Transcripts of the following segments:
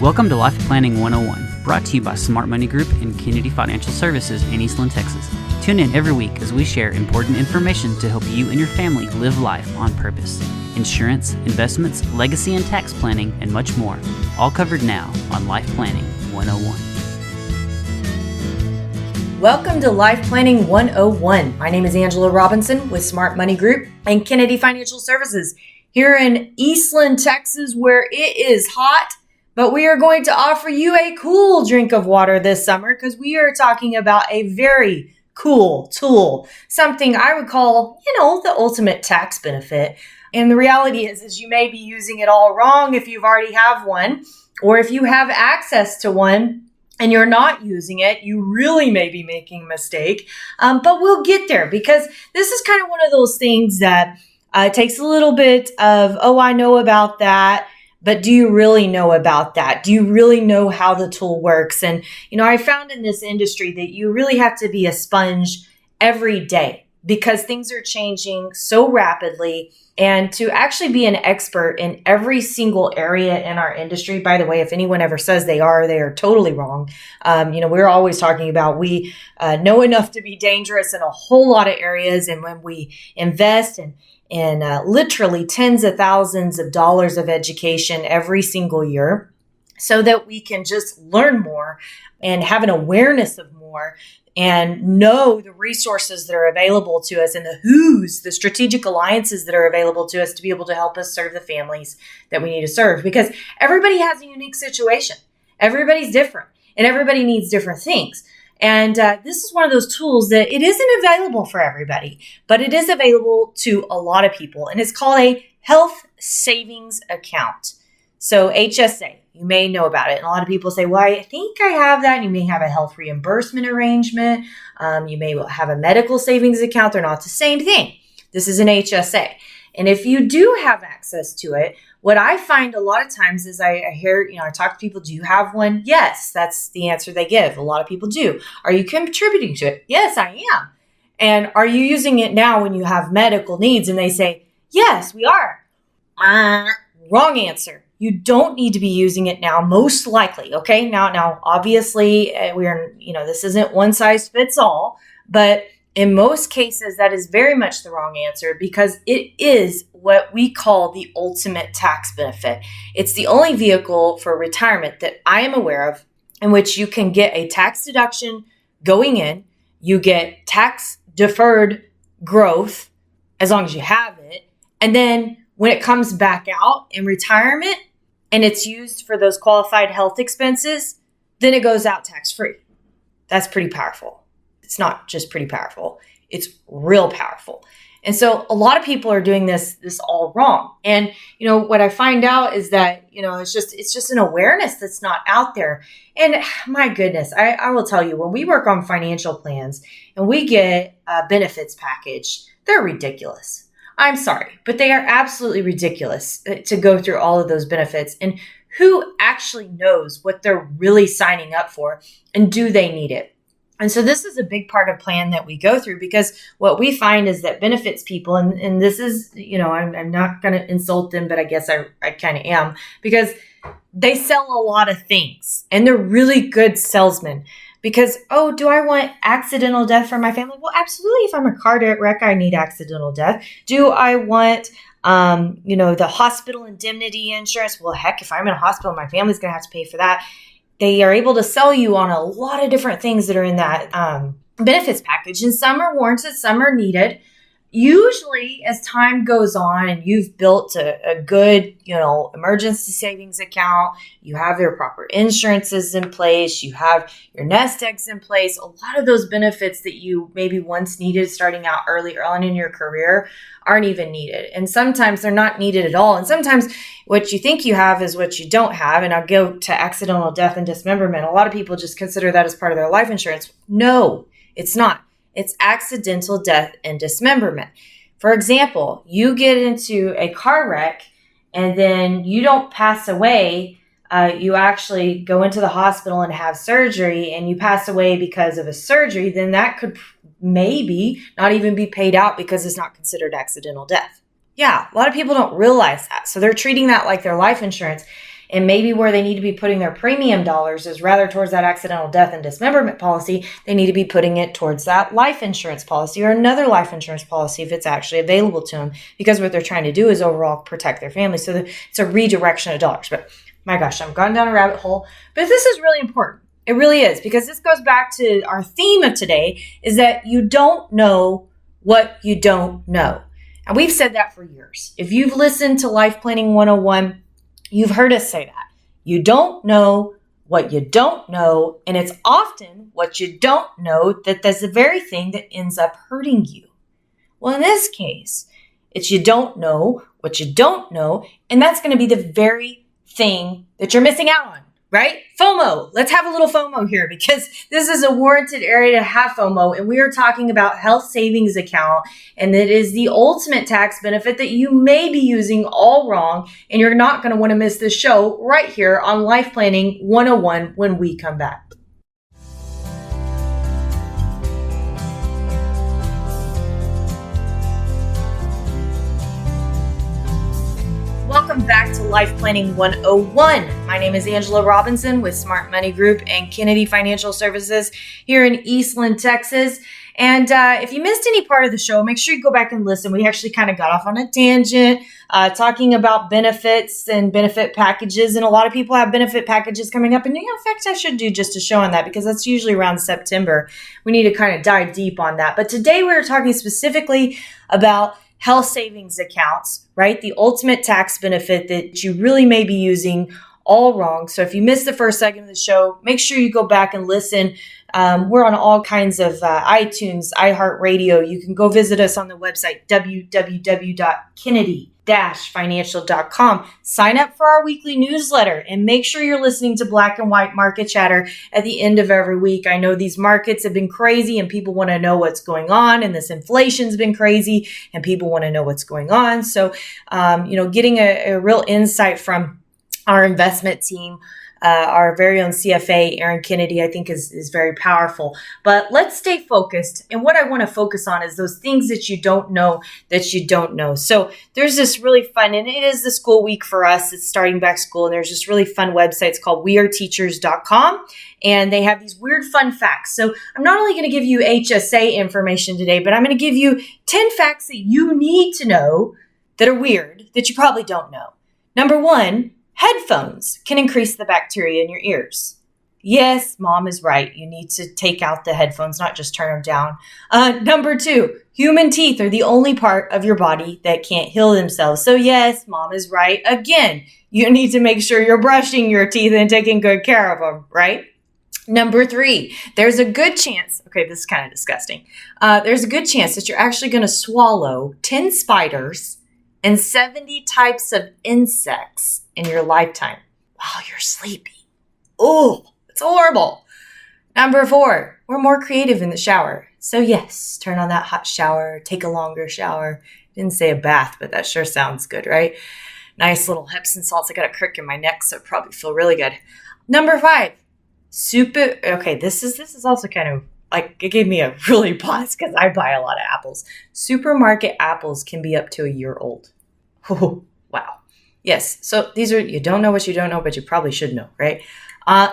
Welcome to Life Planning 101, brought to you by Smart Money Group and Kennedy Financial Services in Eastland, Texas. Tune in every week as we share important information to help you and your family live life on purpose. Insurance, investments, legacy and tax planning, and much more. All covered now on Life Planning 101. Welcome to Life Planning 101. My name is Angela Robinson with Smart Money Group and Kennedy Financial Services here in Eastland, Texas, where it is hot. But we are going to offer you a cool drink of water this summer because we are talking about a very cool tool, something I would call, the ultimate tax benefit. And the reality is you may be using it all wrong if you've already have one, or if you have access to one and you're not using it, you really may be making a mistake. But we'll get there because this is kind of one of those things that takes a little bit of, I know about that. But do you really know about that? Do you really know how the tool works? And, I found in this industry that you really have to be a sponge every day because things are changing so rapidly. And to actually be an expert in every single area in our industry, by the way, if anyone ever says they are totally wrong. We're always talking about we know enough to be dangerous in a whole lot of areas. And when we invest in literally tens of thousands of dollars of education every single year so that we can just learn more and have an awareness of more and know the resources that are available to us and the strategic alliances that are available to us to be able to help us serve the families that we need to serve. Because everybody has a unique situation. Everybody's different and everybody needs different things. And this is one of those tools that it isn't available for everybody, but it is available to a lot of people. And it's called a health savings account. So HSA, you may know about it. And a lot of people say, well, I think I have that. And you may have a health reimbursement arrangement. You may have a medical savings account. They're not the same thing. This is an HSA. And if you do have access to it, what I find a lot of times is I hear, I talk to people, do you have one? Yes, that's the answer they give. A lot of people do. Are you contributing to it? Yes, I am. And are you using it now when you have medical needs? And they say, yes, we are. Wrong answer. You don't need to be using it now, most likely. Okay. Now, obviously this isn't one size fits all, but in most cases, that is very much the wrong answer because it is what we call the ultimate tax benefit. It's the only vehicle for retirement that I am aware of in which you can get a tax deduction going in. You get tax deferred growth as long as you have it. And then when it comes back out in retirement and it's used for those qualified health expenses, then it goes out tax free. That's pretty powerful. It's not just pretty powerful. It's real powerful. And so a lot of people are doing this all wrong. And, what I find out is that, it's just an awareness that's not out there. And my goodness, I will tell you, when we work on financial plans and we get a benefits package, they're ridiculous. I'm sorry, but they are absolutely ridiculous to go through all of those benefits. And who actually knows what they're really signing up for? And do they need it? And so this is a big part of plan that we go through because what we find is that benefits people, and this is, I'm not going to insult them, but I guess I kind of am, because they sell a lot of things and they're really good salesmen because, do I want accidental death for my family? Well, absolutely. If I'm a car wreck, I need accidental death. Do I want the hospital indemnity insurance? Well, heck, if I'm in a hospital, my family's going to have to pay for that. They are able to sell you on a lot of different things that are in that benefits package. And some are warranted, some are needed. Usually, as time goes on and you've built a good, emergency savings account, you have your proper insurances in place, you have your nest eggs in place, a lot of those benefits that you maybe once needed starting out early on in your career aren't even needed. And sometimes they're not needed at all. And sometimes what you think you have is what you don't have. And I'll go to accidental death and dismemberment. A lot of people just consider that as part of their life insurance. No, it's not. It's accidental death and dismemberment. For example, you get into a car wreck and then you don't pass away. You actually go into the hospital and have surgery and you pass away because of a surgery, then that could maybe not even be paid out because it's not considered accidental death. Yeah, a lot of people don't realize that. So they're treating that like their life insurance. And maybe where they need to be putting their premium dollars is rather towards that accidental death and dismemberment policy, they need to be putting it towards that life insurance policy or another life insurance policy if it's actually available to them, because what they're trying to do is overall protect their family. So it's a redirection of dollars. But my gosh, I'm going down a rabbit hole. But this is really important. It really is, because this goes back to our theme of today, is that you don't know what you don't know. And we've said that for years. If you've listened to Life Planning 101, you've heard us say that. You don't know what you don't know, and it's often what you don't know that's the very thing that ends up hurting you. Well, in this case, it's you don't know what you don't know, and that's going to be the very thing that you're missing out on, right? FOMO. Let's have a little FOMO here, because this is a warranted area to have FOMO, and we are talking about health savings account, and it is the ultimate tax benefit that you may be using all wrong, and you're not going to want to miss this show right here on Life Planning 101 when we come back. Welcome back to Life Planning 101. My name is Angela Robinson with Smart Money Group and Kennedy Financial Services here in Eastland, Texas. And if you missed any part of the show, make sure you go back and listen. We actually kind of got off on a tangent talking about benefits and benefit packages. And a lot of people have benefit packages coming up. And in fact, I should do just a show on that, because that's usually around September. We need to kind of dive deep on that. But today we're talking specifically about health savings accounts, right? The ultimate tax benefit that you really may be using all wrong. So if you missed the first segment of the show, make sure you go back and listen. We're on all kinds of iTunes, iHeartRadio. You can go visit us on the website, www.kennedy-financial.com. Sign up for our weekly newsletter and make sure you're listening to Black and White Market Chatter at the end of every week. I know these markets have been crazy and people want to know what's going on, and this inflation's been crazy and people want to know what's going on. So, getting a real insight from our investment team, our very own CFA, Aaron Kennedy, I think is very powerful. But let's stay focused. And what I want to focus on is those things that you don't know that you don't know. So there's this really fun, and it is the school week for us. It's starting back school, and there's this really fun website. It's called weareteachers.com. And they have these weird fun facts. So I'm not only going to give you HSA information today, but I'm going to give you 10 facts that you need to know that are weird, that you probably don't know. Number one, headphones can increase the bacteria in your ears. Yes, mom is right. You need to take out the headphones, not just turn them down. Number two, human teeth are the only part of your body that can't heal themselves. So yes, mom is right. Again, you need to make sure you're brushing your teeth and taking good care of them, right? Number three, there's a good chance, okay, this is kind of disgusting. There's a good chance that you're actually going to swallow 10 spiders and 70 types of insects in your lifetime while you're sleeping. Oh, it's horrible. Number four, we're more creative in the shower. So yes, turn on that hot shower, take a longer shower. Didn't say a bath, but that sure sounds good, right? Nice little Epsom salts. I got a crick in my neck, so it probably feel really good. Number five, this is also kind of like, it gave me a really pause because I buy a lot of apples. Supermarket apples can be up to a year old. Oh, wow. Yes. So these are, you don't know what you don't know, but you probably should know, right?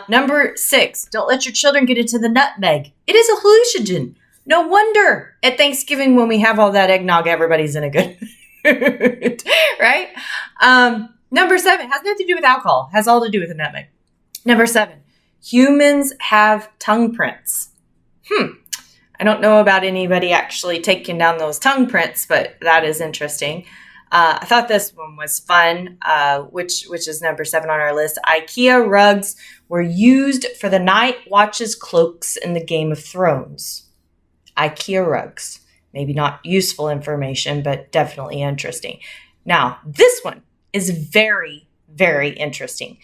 Number six, don't let your children get into the nutmeg. It is a hallucinogen. No wonder at Thanksgiving when we have all that eggnog, everybody's in a good mood, right? Number seven, has nothing to do with alcohol. Has all to do with the nutmeg. Number seven, humans have tongue prints. I don't know about anybody actually taking down those tongue prints, but that is interesting. I thought this one was fun, which is number seven on our list. IKEA rugs were used for the Night Watch's cloaks in the Game of Thrones. IKEA rugs. Maybe not useful information, but definitely interesting. Now, this one is very, very interesting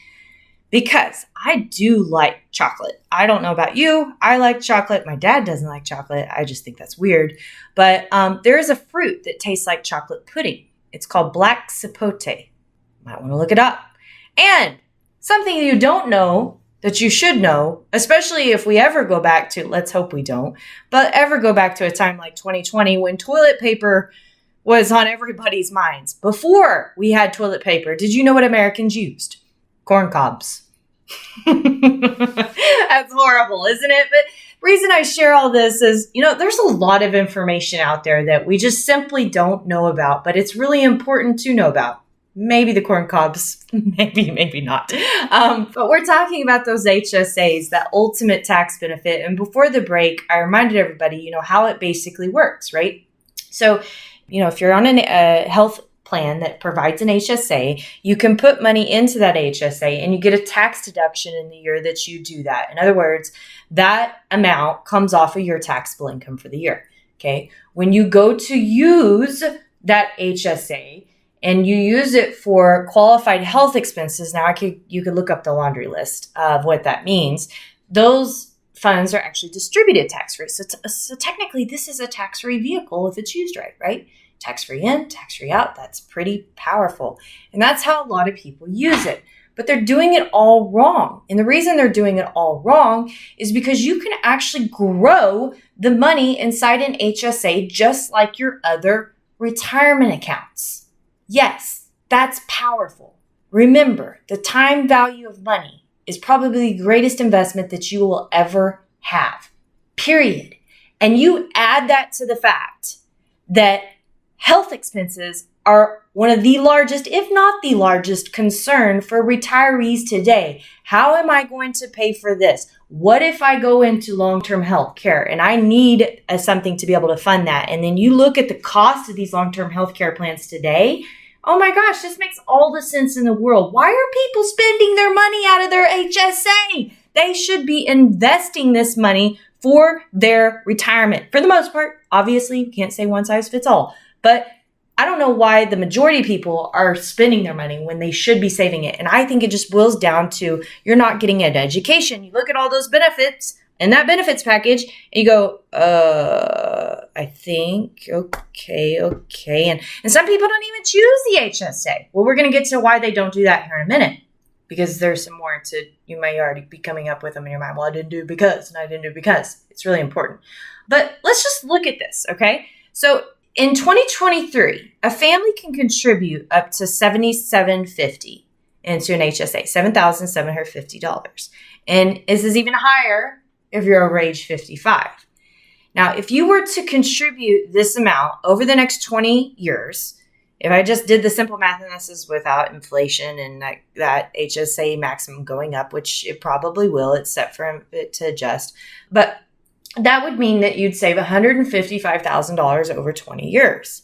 because I do like chocolate. I don't know about you. I like chocolate. My dad doesn't like chocolate. I just think that's weird. But there is a fruit that tastes like chocolate pudding. It's called black sapote. Might want to look it up. And something you don't know that you should know, especially if we ever go back to, let's hope we don't, but ever go back to a time like 2020 when toilet paper was on everybody's minds. Before we had toilet paper, did you know what Americans used? corn cobs. That's horrible, isn't it? But the reason I share all this is, there's a lot of information out there that we just simply don't know about, but it's really important to know about. Maybe the corn cobs, maybe not. But we're talking about those HSAs, that ultimate tax benefit. And before the break, I reminded everybody, how it basically works, right? So, if you're on a health plan that provides an HSA, you can put money into that HSA and you get a tax deduction in the year that you do that. In other words, that amount comes off of your taxable income for the year. Okay. When you go to use that HSA and you use it for qualified health expenses, now you could look up the laundry list of what that means. Those funds are actually distributed tax-free. So technically, this is a tax-free vehicle if it's used right? Tax-free in, tax-free out. That's pretty powerful. And that's how a lot of people use it. But they're doing it all wrong. And the reason they're doing it all wrong is because you can actually grow the money inside an HSA just like your other retirement accounts. Yes, that's powerful. Remember, the time value of money is probably the greatest investment that you will ever have, period. And you add that to the fact that health expenses are one of the largest, if not the largest, concern for retirees today. How am I going to pay for this? What if I go into long-term health care and I need something to be able to fund that? And then you look at the cost of these long-term health care plans today. Oh my gosh, this makes all the sense in the world. Why are people spending their money out of their HSA? They should be investing this money for their retirement. For the most part, obviously, you can't say one size fits all. But I don't know why the majority of people are spending their money when they should be saving it. And I think it just boils down to you're not getting an education. You look at all those benefits in that benefits package and you go, I think, okay. And some people don't even choose the HSA. Well, we're going to get to why they don't do that here in a minute, because there's some more you may already be coming up with them in your mind. Well, I didn't do it because, and I didn't do it because. It's really important. But let's just look at this, okay? So in 2023, a family can contribute up to $7,750 into an HSA, $7,750. And this is even higher if you're over age 55. Now, if you were to contribute this amount over the next 20 years, if I just did the simple math, and this is without inflation and that HSA maximum going up, which it probably will, it's set for it to adjust, but that would mean that you'd save $155,000 over 20 years.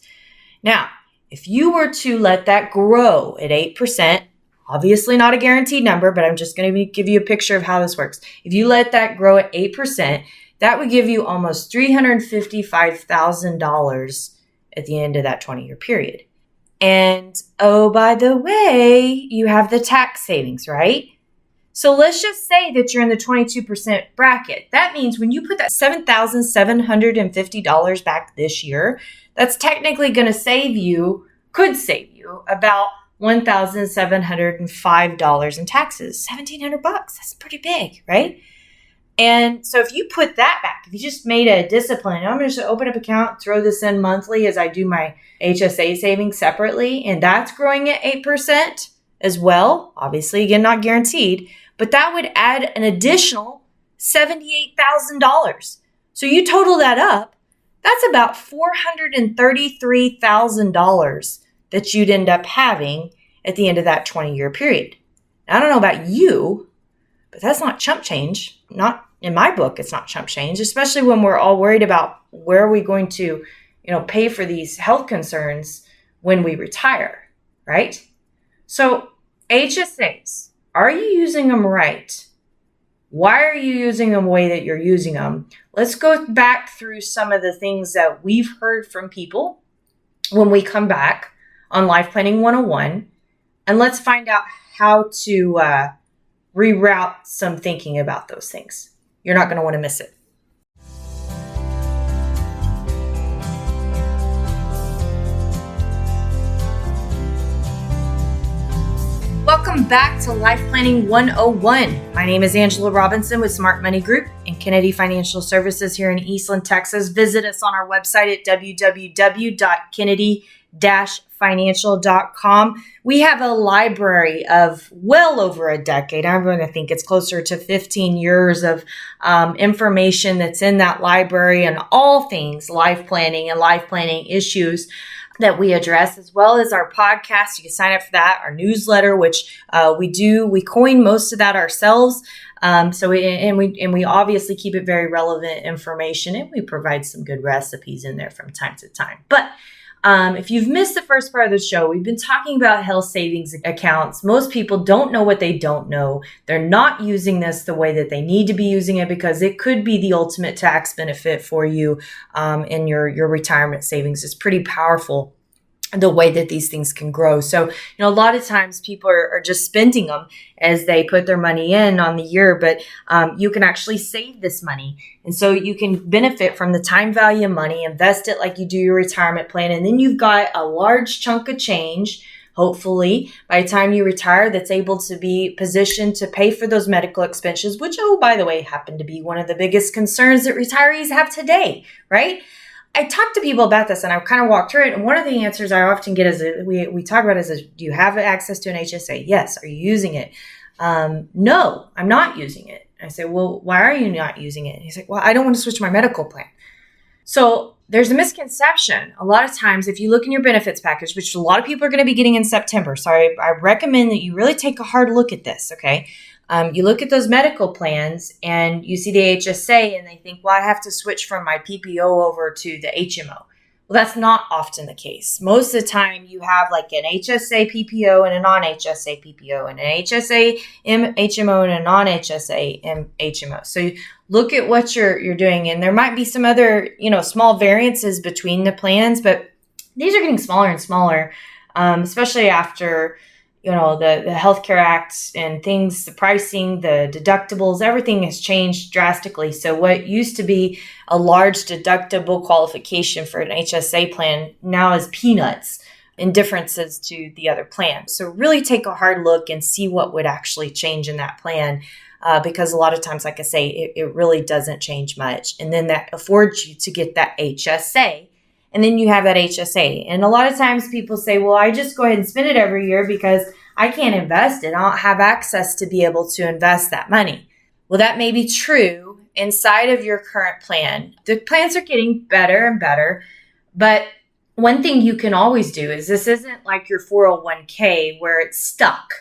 Now, if you were to let that grow at 8%, obviously not a guaranteed number, but I'm just going to give you a picture of how this works. If you let that grow at 8%, that would give you almost $355,000 at the end of that 20-year period. And oh, by the way, you have the tax savings, right? So let's just say that you're in the 22% bracket. That means when you put that $7,750 back this year, that's technically going to could save you about $1,705 in taxes, $1,700. That's pretty big, right? And so if you put that back, if you just made a discipline, I'm going to just open up an account, throw this in monthly as I do my HSA savings separately, and that's growing at 8% as well. Obviously, again, not guaranteed, but that would add an additional $78,000. So you total that up, that's about $433,000 that you'd end up having at the end of that 20-year period. Now, I don't know about you, but that's not chump change. Not in my book, it's not chump change, especially when we're all worried about where are we going to, pay for these health concerns when we retire, right? So HSAs, are you using them right? Why are you using them the way that you're using them? Let's go back through some of the things that we've heard from people when we come back on Life Planning 101, and let's find out how to reroute some thinking about those things. You're not going to want to miss it. Welcome back to Life Planning 101. My name is Angela Robinson with Smart Money Group and Kennedy Financial Services here in Eastland, Texas. Visit us on our website at www.kennedy-financial.com. KennedyFinancial.com. We have a library of well over a decade. I'm going to think it's closer to 15 years of information that's in that library on all things life planning and life planning issues that we address, as well as our podcast. You can sign up for that, our newsletter, which we coin most of that ourselves. We obviously keep it very relevant information, and we provide some good recipes in there from time to time. But if you've missed the first part of the show, we've been talking about health savings accounts. Most people don't know what they don't know. They're not using this the way that they need to be using it, because it could be the ultimate tax benefit for you in your retirement savings. It's pretty powerful, the way that these things can grow. So, a lot of times people are just spending them as they put their money in on the year, but you can actually save this money. And so you can benefit from the time value of money, invest it like you do your retirement plan. And then you've got a large chunk of change, hopefully, by the time you retire, that's able to be positioned to pay for those medical expenses, which, oh, by the way, happen to be one of the biggest concerns that retirees have today, right? I talk to people about this, and I've kind of walked through it. And one of the answers I often get is we talk about is, do you have access to an HSA? Yes. Are you using it? No, I'm not using it. I say, well, why are you not using it? And he's like, well, I don't want to switch my medical plan. So there's a misconception. A lot of times, if you look in your benefits package, which a lot of people are going to be getting in September, so I recommend that you really take a hard look at this, okay? You look at those medical plans and you see the HSA and they think, well, I have to switch from my PPO over to the HMO. Well, that's not often the case. Most of the time you have like an HSA PPO and a non-HSA PPO, and an HSA HMO and a non-HSA HMO. So you look at what you're doing, and there might be some other, small variances between the plans, but these are getting smaller and smaller, especially after the Healthcare Act and things, the pricing, the deductibles, everything has changed drastically. So what used to be a large deductible qualification for an HSA plan now is peanuts in differences to the other plan. So really take a hard look and see what would actually change in that plan. Because a lot of times, like I say, it really doesn't change much. And then that affords you to get that HSA. And then you have that HSA. And a lot of times people say, well, I just go ahead and spend it every year because I can't invest it. I don't have access to be able to invest that money. Well, that may be true inside of your current plan. The plans are getting better and better. But one thing you can always do is, this isn't like your 401k where it's stuck.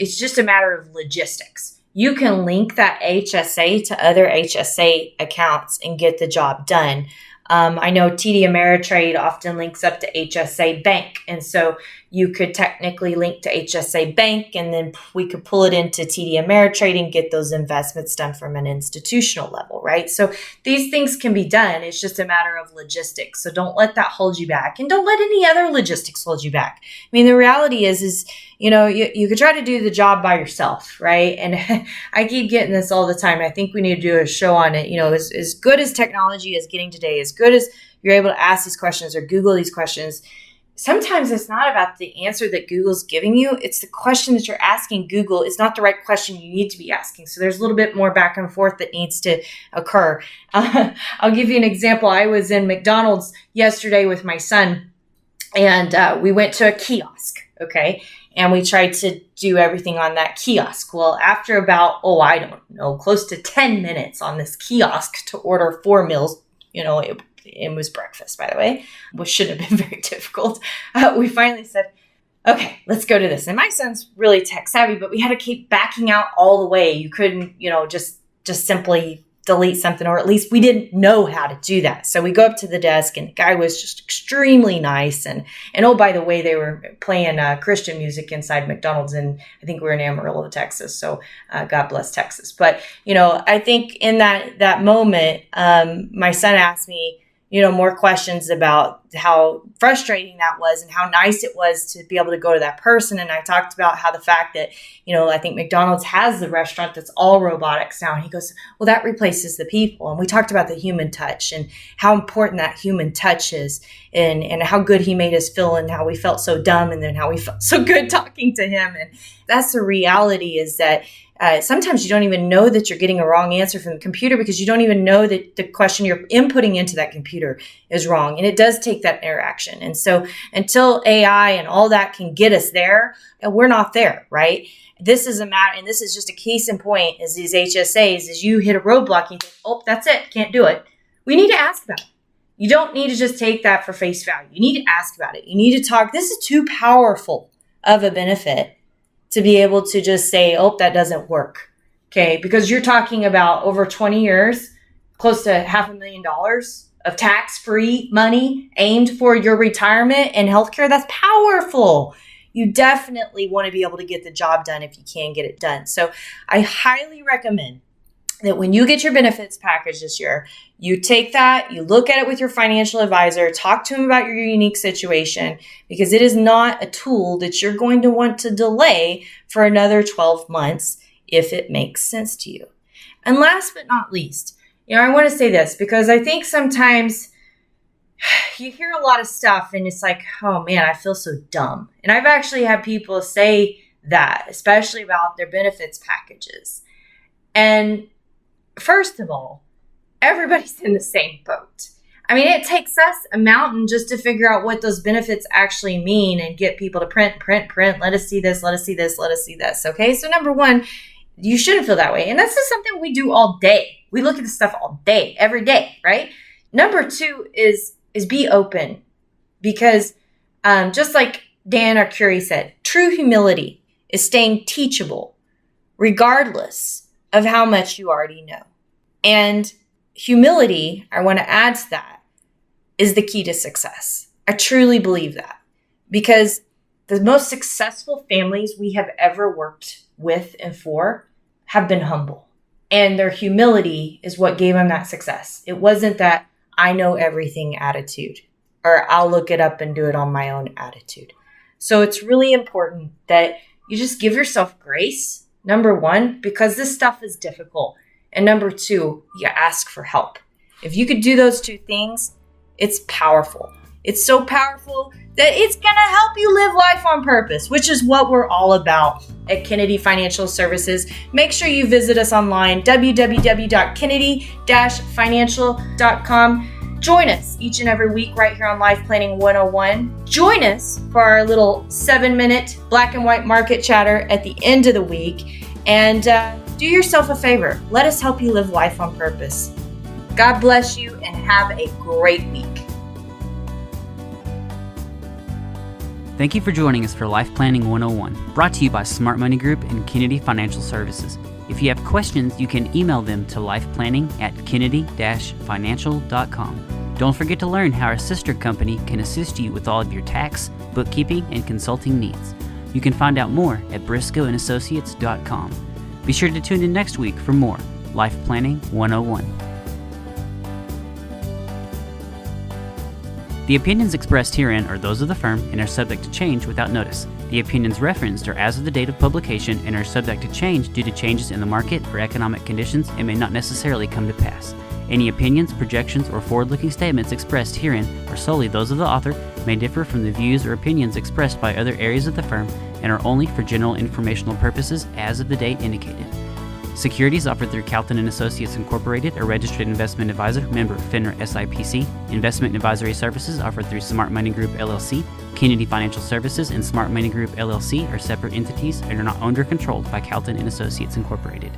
It's just a matter of logistics. You can link that HSA to other HSA accounts and get the job done. I know TD Ameritrade often links up to HSA Bank. And so you could technically link to HSA Bank, and then we could pull it into TD Ameritrade and get those investments done from an institutional level, right? So these things can be done. It's just a matter of logistics. So don't let that hold you back, and don't let any other logistics hold you back. I mean, the reality is you could try to do the job by yourself, right? And I keep getting this all the time. I think we need to do a show on it. As good as technology is getting today, as good as you're able to ask these questions or Google these questions, sometimes it's not about the answer that Google's giving you. It's the question that you're asking Google is not the right question you need to be asking. So there's a little bit more back and forth that needs to occur. I'll give you an example. I was in McDonald's yesterday with my son, and we went to a kiosk, okay? And we tried to do everything on that kiosk. Well, after about, close to 10 minutes on this kiosk to order 4 meals, it was breakfast, by the way, which shouldn't have been very difficult. We finally said, okay, let's go to this. And my son's really tech savvy, but we had to keep backing out all the way. You couldn't, just simply delete something, or at least we didn't know how to do that. So we go up to the desk, and the guy was just extremely nice. And oh, by the way, they were playing Christian music inside McDonald's, and I think we were in Amarillo, Texas. So God bless Texas. But, I think in that moment, my son asked me, more questions about how frustrating that was and how nice it was to be able to go to that person. And I talked about how the fact that, I think McDonald's has the restaurant that's all robotics now. And he goes, well, that replaces the people. And we talked about the human touch and how important that human touch is, and how good he made us feel, and how we felt so dumb, and then how we felt so good talking to him. And that's the reality, is that sometimes you don't even know that you're getting a wrong answer from the computer, because you don't even know that the question you're inputting into that computer is wrong. And it does take take that interaction. And so until AI and all that can get us there, we're not there, right? This is a matter, and this is just a case in point, is these HSAs, is you hit a roadblock, you think, oh, that's it, can't do it. We need to ask about it. You don't need to just take that for face value. You need to ask about it. You need to talk. This is too powerful of a benefit to be able to just say, oh, that doesn't work. Okay, because you're talking about over 20 years, close to $500,000 of tax-free money aimed for your retirement and healthcare. That's powerful. You definitely want to be able to get the job done if you can get it done. So I highly recommend that when you get your benefits package this year, you take that, you look at it with your financial advisor, talk to him about your unique situation, because it is not a tool that you're going to want to delay for another 12 months if it makes sense to you. And last but not least, I want to say this because I think sometimes you hear a lot of stuff and it's like, oh man, I feel so dumb. And I've actually had people say that, especially about their benefits packages. And first of all, everybody's in the same boat. I mean, it takes us a mountain just to figure out what those benefits actually mean and get people to print. Let us see this, let us see this, let us see this. Okay, so number one, you shouldn't feel that way. And that's just something we do all day. We look at this stuff all day, every day, right? Number two is be open, because just like Dan Arcuri said, true humility is staying teachable regardless of how much you already know. And humility, I want to add to that, is the key to success. I truly believe that, because the most successful families we have ever worked with and for have been humble. And their humility is what gave them that success. It wasn't that I know everything attitude, or I'll look it up and do it on my own attitude. So it's really important that you just give yourself grace, number one, because this stuff is difficult. And number two, you ask for help. If you could do those two things, it's powerful. It's so powerful that it's going to help you live life on purpose, which is what we're all about at Kennedy Financial Services. Make sure you visit us online, www.kennedy-financial.com. Join us each and every week right here on Life Planning 101. Join us for our little 7-minute black and white market chatter at the end of the week. And do yourself a favor. Let us help you live life on purpose. God bless you and have a great week. Thank you for joining us for Life Planning 101, brought to you by Smart Money Group and Kennedy Financial Services. If you have questions, you can email them to lifeplanning@kennedy-financial.com. Don't forget to learn how our sister company can assist you with all of your tax, bookkeeping, and consulting needs. You can find out more at briscoeandassociates.com. Be sure to tune in next week for more Life Planning 101. The opinions expressed herein are those of the firm and are subject to change without notice. The opinions referenced are as of the date of publication and are subject to change due to changes in the market or economic conditions and may not necessarily come to pass. Any opinions, projections, or forward-looking statements expressed herein are solely those of the author, may differ from the views or opinions expressed by other areas of the firm, and are only for general informational purposes as of the date indicated. Securities offered through Calton & Associates Incorporated, a registered investment advisor, member FINRA SIPC. Investment advisory services offered through Smart Money Group LLC. Kennedy Financial Services and Smart Money Group LLC are separate entities and are not owned or controlled by Calton & Associates Incorporated.